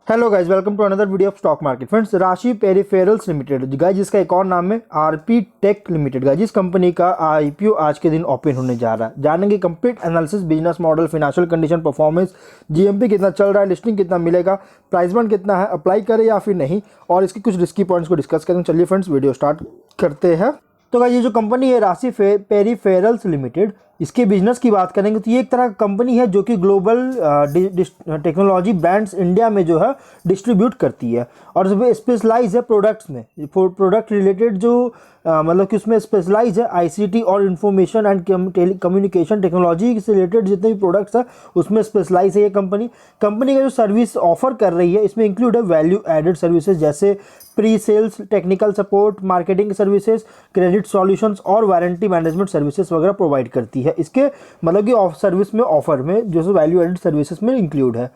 Hello guys, welcome to another video of stock market. Friends, Rashi peripherals limited guys, जिसका एक और नाम है आरपी टेक लिमिटेड गाइस, जिस कंपनी का आईपीओ आज के दिन ओपन होने जा रहा है। जानेंगे complete analysis, business model, financial condition, performance, GMP कितना चल रहा है, लिस्टिंग कितना मिलेगा, प्राइस बॉन्ड कितना है, अप्लाई करें या फिर नहीं, और इसकी कुछ रिस्की पॉइंट्स को डिस्कस करेंगे। चलिए फ्रेंड्स, वीडियो स्टार्ट करते हैं। तो गाइस, ये जो कंपनी है राशि पेरिफेरल्स लिमिटेड, इसके बिजनेस की बात करेंगे तो ये एक तरह का कंपनी है जो कि ग्लोबल टेक्नोलॉजी ब्रांड्स इंडिया में जो है डिस्ट्रीब्यूट करती है और स्पेशलाइज है प्रोडक्ट्स में। प्रोडक्ट रिलेटेड जो मतलब कि उसमें स्पेशलाइज है आईसीटी और इंफॉर्मेशन एंड कम्युनिकेशन टेक्नोलॉजी से रिलेटेड जितने भी प्रोडक्ट्स है उसमें स्पेशलाइज है ये कंपनी का जो सर्विस ऑफर कर रही है इसमें इंक्लूड है वैल्यू एडेड सर्विसेज जैसे pre sales, technical support, marketing services, credit solutions और वारंटी मैनेजमेंट सर्विसेज वगैरह प्रोवाइड करती है। इसके मतलब कि सर्विस में ऑफर में जो है वैल्यू एडेड सर्विसेज में इंक्लूड है।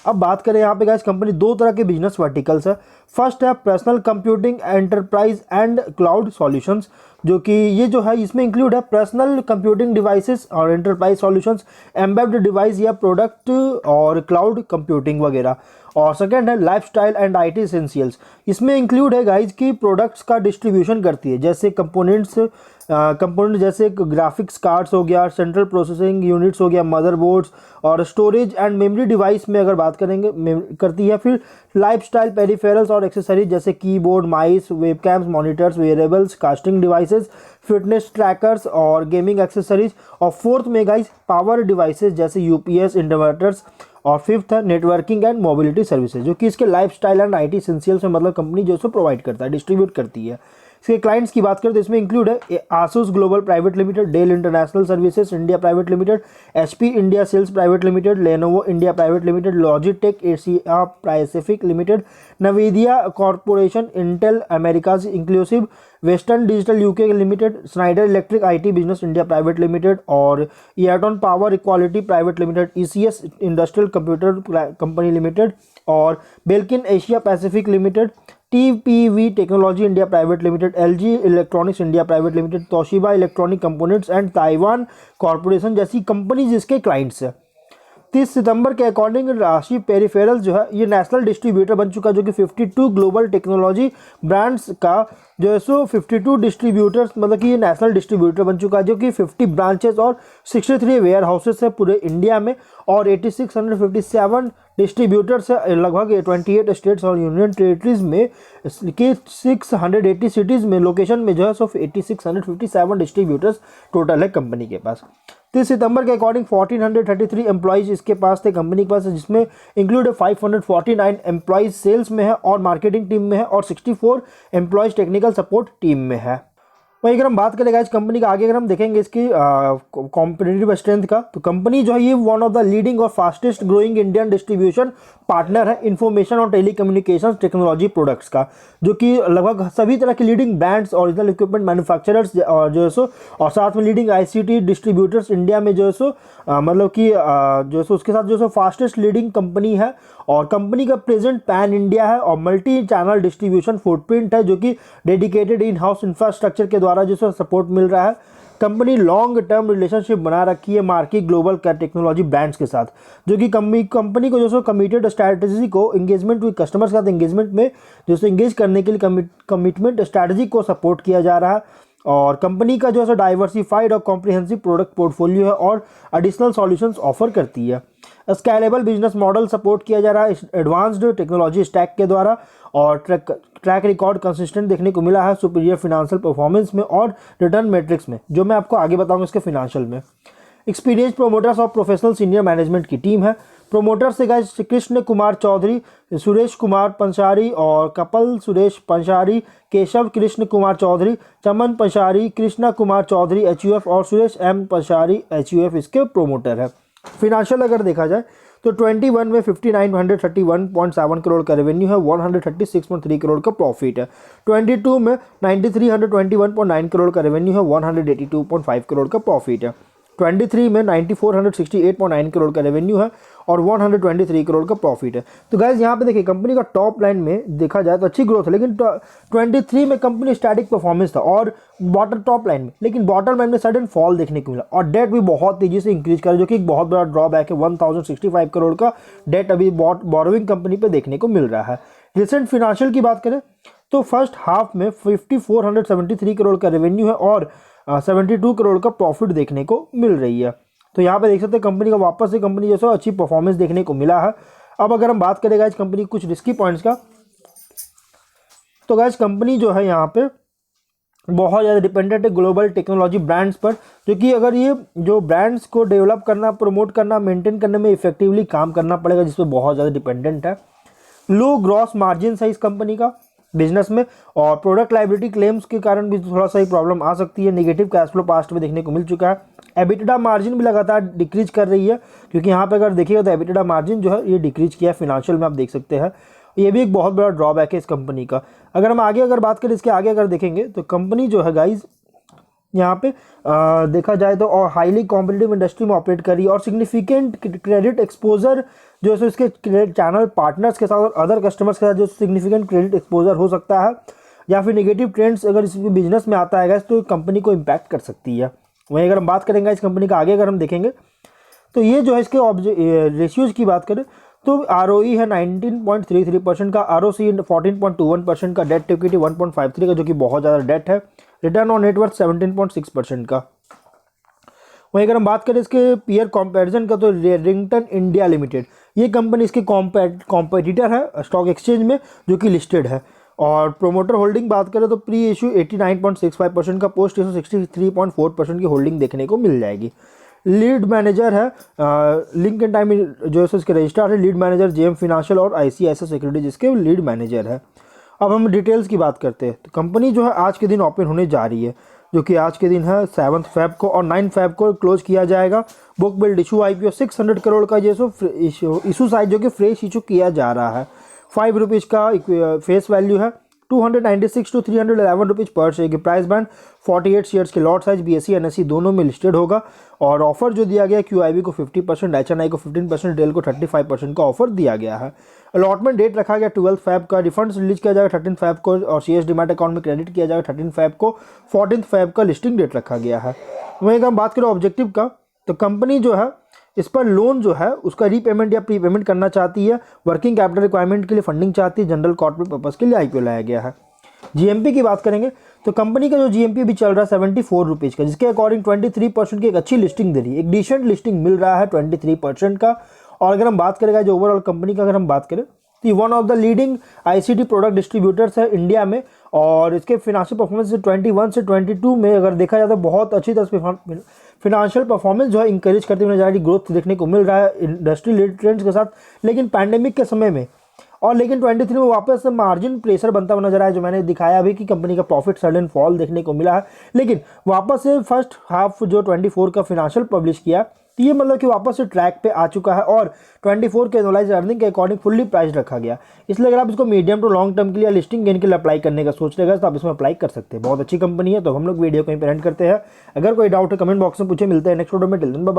अब बात करें यहाँ पे गाइस, कंपनी दो तरह के बिजनेस वर्टिकल्स है। फर्स्ट है personal computing, enterprise and cloud solutions, जो कि ये जो है इसमें इंक्लूड है पर्सनल कंप्यूटिंग डिवाइसेस और एंटरप्राइज सॉल्यूशंस, एम्बेडेड डिवाइस या प्रोडक्ट और क्लाउड कंप्यूटिंग वगैरह। और सेकंड है लाइफस्टाइल एंड आईटी एसेंशियल्स, इसमें इंक्लूड है गाइज की प्रोडक्ट्स का डिस्ट्रीब्यूशन करती है जैसे कंपोनेंट जैसे ग्राफिक्स कार्ड्स हो गया, सेंट्रल प्रोसेसिंग यूनिट्स हो गया, मदरबोर्ड्स और स्टोरेज एंड मेमोरी डिवाइस में अगर बात करेंगे करती है। फिर लाइफस्टाइल पेरिफेरल्स और एक्सेसरीज जैसे keyboard, mice, webcams, monitors, wearables, casting devices, fitness trackers और गेमिंग एक्सेसरीज। और फोर्थ में गाइज पावर डिवाइसेस जैसे यूपीएस, इन्वर्टर्स। और फिफ्थ है नेटवर्किंग एंड मोबिलिटी सर्विसेज, जो कि इसके लाइफस्टाइल एंड आईटी एसेंशियल्स में मतलब कंपनी जो है प्रोवाइड करता है, डिस्ट्रीब्यूट करती है। इसके क्लाइंट्स की बात करें तो इसमें इंक्लूड है Asus Global Private Limited, Dell International Services India Private Limited, HP India Sales Private Limited, Lenovo India Private Limited, Logitech Asia Pacific Limited, Nvidia Corporation, Intel Americas Inclusive, Western Digital UK Limited, Schneider Electric IT Business India Private Limited और Airton Power Equality Private Limited, ECS Industrial Computer Company Limited और Belkin Asia Pacific Limited, TPV Technology India Private Limited, LG Electronics India Private Limited, Toshiba electronic components and Taiwan corporation जैसी company जिसके clients है। 30 सितंबर के according राशि peripherals जो है ये national distributor बन चुका, जो कि 52 ग्लोबल टेक्नोलॉजी ब्रांड्स का जो है 52 डिस्ट्रीब्यूटर्स मतलब कि ये नेशनल डिस्ट्रीब्यूटर बन चुका है, जो कि 50 ब्रांचेस और 63 वेयर हाउसेस है पूरे इंडिया में और 8657 डिस्ट्रीब्यूटर्स है लगभग 28 स्टेट्स और यूनियन टेरिटरीज में कि 680 सिटीज़ में लोकेशन में जो है 8657 डिस्ट्रीब्यूटर्स टोटल है कंपनी के पास। 30 सितंबर के अकॉर्डिंग 1433 एम्प्लॉइज इसके पास थे कंपनी के पास, जिसमें इंक्लूड है 549 एम्प्लॉइज सेल्स में है और मार्केटिंग टीम में है और 64 एम्प्लॉइज टेक्निकल सपोर्ट टीम में है। वहीं अगर हम बात करें गाइस कंपनी का, आगे अगर हम देखेंगे इसकी कॉम्पिटिटिव स्ट्रेंथ का, तो कंपनी जो है ये वन ऑफ द लीडिंग और fastest growing Indian distribution partner है इंफॉर्मेशन और टेलीकम्युनिकेशन टेक्नोलॉजी प्रोडक्ट्स का, जो कि लगभग सभी तरह के leading brands, original equipment manufacturers और जो है सो और साथ में लीडिंग आईसीटी डिस्ट्रीब्यूटर्स इंडिया में जो है सो मतलब कि जो है सो उसके साथ जो है फास्टेस्ट लीडिंग कंपनी है। और कंपनी का प्रेजेंट पैन इंडिया है और मल्टी चैनल डिस्ट्रीब्यूशन फुटप्रिंट है, जो कि डेडिकेटेड इन हाउस इंफ्रास्ट्रक्चर के द्वारा जो है सपोर्ट मिल रहा है। कंपनी लॉन्ग टर्म रिलेशनशिप बना रखी है मार्की ग्लोबल टेक्नोलॉजी ब्रांड्स के साथ, जो कि कंपनी को जो सो कमिटेड स्ट्रैटेजी को एंगेजमेंट विद कस्टमर्स के साथ एंगेजमेंट में जो सो एंगेज करने के लिए कमिटमेंट स्ट्रैटेजी को सपोर्ट किया जा रहा है। और कंपनी का जो है डाइवर्सिफाइड और कॉम्प्रिहेंसिव प्रोडक्ट पोर्टफोलियो है और एडिशनल सॉल्यूशंस ऑफर करती है। स्केलेबल बिजनेस मॉडल सपोर्ट किया जा रहा है एडवांस्ड टेक्नोलॉजी स्टैक के द्वारा और ट्रैक रिकॉर्ड कंसिस्टेंट देखने को मिला है सुपीरियर फिनेंशियल परफॉर्मेंस में और रिटर्न मैट्रिक्स में, जो मैं आपको आगे बताऊंगा इसके फिनेंशियल में। एक्सपीरियंस प्रोमोटर्स और प्रोफेशनल सीनियर मैनेजमेंट की टीम है। प्रोमोटर से गाइस कृष्ण कुमार चौधरी, सुरेश कुमार पंचारी और कपल सुरेश पंचारी, केशव कृष्ण कुमार चौधरी, चमन पंचारी, कृष्णा कुमार चौधरी एचयूएफ और सुरेश एम पंचारी एचयूएफ इसके प्रोमोटर है। फिनेंशियल अगर देखा जाए तो 21 में 5931.7 करोड़ का रेवेन्यू है, 136.3 करोड़ का प्रॉफिट है। 22 में 9321.9 करोड़ का रेवेन्यू है, 182.5 करोड़ का प्रॉफिट है। 23 में 9468.9 करोड़ का रेवेन्यू है और 123 करोड़ का प्रॉफिट है। तो गाइज यहाँ पे देखिए कंपनी का टॉप लाइन में देखा जाए तो अच्छी ग्रोथ है, लेकिन 23 में कंपनी स्टैटिक परफॉर्मेंस था और टॉप लाइन में, लेकिन बॉटम लाइन में सडन फॉल देखने को मिला और डेट भी बहुत तेजी से इंक्रीज कर, जो कि एक बहुत बड़ा ड्रॉबैक है। 1065 करोड़ का डेट अभी बोरोइंग कंपनी पे देखने को मिल रहा है। रिसेंट फिनेंशियल की बात करें तो फर्स्ट हाफ में 5473 करोड़ का रेवेन्यू है और 72 करोड़ का प्रॉफिट देखने को मिल रही है। तो यहाँ पे देख सकते हैं कंपनी का वापस से कंपनी जैसा अच्छी परफॉर्मेंस देखने को मिला है। अब अगर हम बात करें गाइस कंपनी कुछ रिस्की पॉइंट्स का, तो गाइस कंपनी जो है यहाँ पे बहुत ज़्यादा डिपेंडेंट है ग्लोबल टेक्नोलॉजी ब्रांड्स पर, क्योंकि अगर ये जो ब्रांड्स को डेवलप करना, प्रमोट करना, मेंटेन करने में इफेक्टिवली काम करना पड़ेगा, जिस पर बहुत ज़्यादा डिपेंडेंट है। लो ग्रॉस मार्जिन है इस कंपनी का बिजनेस में और प्रोडक्ट लाइबिलिटी क्लेम्स के कारण भी थोड़ा सा ही प्रॉब्लम आ सकती है। नेगेटिव कैश फ्लो पास्ट में देखने को मिल चुका है। एबिटिडा मार्जिन भी लगातार डिक्रीज कर रही है, क्योंकि यहाँ पे अगर देखिएगा तो एबिटिडा मार्जिन जो है ये डिक्रीज किया है फिनेंशियल में, आप देख सकते हैं। ये भी एक बहुत बड़ा ड्रॉबैक है इस कंपनी का। अगर हम आगे अगर बात करें इसके आगे अगर देखेंगे तो कंपनी जो है गाइज यहाँ पे देखा जाए तो और हाईली कॉम्पिटिटिव इंडस्ट्री में ऑपरेट कर रही है और सिग्निफिकेंट क्रेडिट एक्सपोजर जो है इसके चैनल पार्टनर्स के साथ और अदर कस्टमर्स के साथ जो सिग्निफिकेंट क्रेडिट एक्सपोजर हो सकता है, या फिर नेगेटिव ट्रेंड्स अगर इस बिजनेस में आता है तो कंपनी को इम्पैक्ट कर सकती है। वहीं अगर हम बात करेंगे इस कंपनी का आगे अगर हम देखेंगे तो ये जो है इसके रेशियोज की बात करें तो ROE है 19.33% का, ROC 14.21% का, डेट टू इक्विटी 1.53 का जो कि बहुत ज़्यादा डेट है, रिटर्न ऑन नेटवर्थ 17.6% का। वहीं अगर हम बात करें इसके पीयर कंपैरिजन का तो रेडिंगटन इंडिया लिमिटेड ये कंपनी इसके कॉम्पिटिटर है स्टॉक एक्सचेंज में जो कि लिस्टेड है। और प्रोमोटर होल्डिंग बात करें तो प्री इशू 89.65% का, पोस्ट इशू 63.4% की होल्डिंग देखने को मिल जाएगी। लीड मैनेजर है लिंक एंड टाइम जो है इसके रजिस्ट्रार है, लीड मैनेजर जेएम फाइनेंशियल और ICICI सिक्योरिटीज इसके लीड मैनेजर है। अब हम डिटेल्स की बात करते हैं तो कंपनी जो है आज के दिन ओपन होने जा रही है, जो कि आज के दिन है 7 फेब को और 9 फेब को क्लोज किया जाएगा। Book build issue IPO 600 crore का जैसो इशू साइज जो कि फ्रेश इशू किया जा रहा है। 5 रुपीज़ का फेस वैल्यू है, 296 to 311 रुपीज़ पर शेयर की प्राइस बैंड, 48 शेयर्स के लॉट साइज BSE NSE दोनों में लिस्टेड होगा। और ऑफर जो दिया गया QIB को 50%, HNI को 15%, डेल को 35% का ऑफर दिया गया है। अलॉटमेंट डेट रखा गया 12 फेब का, रिफंड्स रिलीज किया जाएगा 13 फेब को और CS डीमैट अकाउंट में क्रेडिट किया जाएगा 13 फेब को, 14 फेब का लिस्टिंग डेट रखा गया है। वहीं अगर हम बात करें ऑब्जेक्टिव का तो कंपनी जो है इस पर लोन जो है उसका रीपेमेंट या प्रीपेमेंट करना चाहती है, वर्किंग कैपिटल रिक्वायरमेंट के लिए फंडिंग चाहती है, जनरल कॉर्पोरेट पर्पस के लिए IPO लाया गया है। GMP की बात करेंगे तो कंपनी का जो GMP भी चल रहा है 74 रुपीज़ का, जिसके अकॉर्डिंग 23% की एक अच्छी लिस्टिंग दे रही है, एक डिसेंट लिस्टिंग मिल रहा है 23% का। और अगर हम बात करेंगे जो ओवरऑल कंपनी का अगर हम बात करें तो one of the leading ICT product distributors है इंडिया में और इसके फिनेंशियल परफॉर्मेंस 21 से 22 में अगर देखा जाए तो बहुत अच्छी तरह से फिनेंशियल परफॉर्मेंस जो है इंकरेज करते हुए नजर आ रही, ग्रोथ देखने को मिल रहा है इंडस्ट्री लीड ट्रेंड्स के साथ, लेकिन पैंडेमिक के समय में और लेकिन 23 में वापस से मार्जिन प्रेशर बनता हुआ नजर आया, जो मैंने दिखाया अभी कि कंपनी का प्रॉफिट सडन फॉल देखने को मिला है। लेकिन वापस से फर्स्ट हाफ जो 24 का फिनेंशियल पब्लिश किया तो ये मतलब कि वापस से ट्रैक पे आ चुका है और 24 के एनुअलाइज अर्निंग के अकॉर्डिंग फुल्ली प्राइस रखा गया। इसलिए अगर आप इसको मीडियम टू लॉन्ग टर्म के लिए लिस्टिंग गेन के लिए अप्लाई करने का सोच रहे हैं तो आप इसमें अप्लाई कर सकते हैं। बहुत अच्छी कंपनी है। तो हम लोग वीडियो को यहीं पे एंड करते हैं। अगर कोई डाउट है कमेंट बॉक्स में पूछे। मिलते हैं नेक्स्ट वीडियो में। Till then bye bye.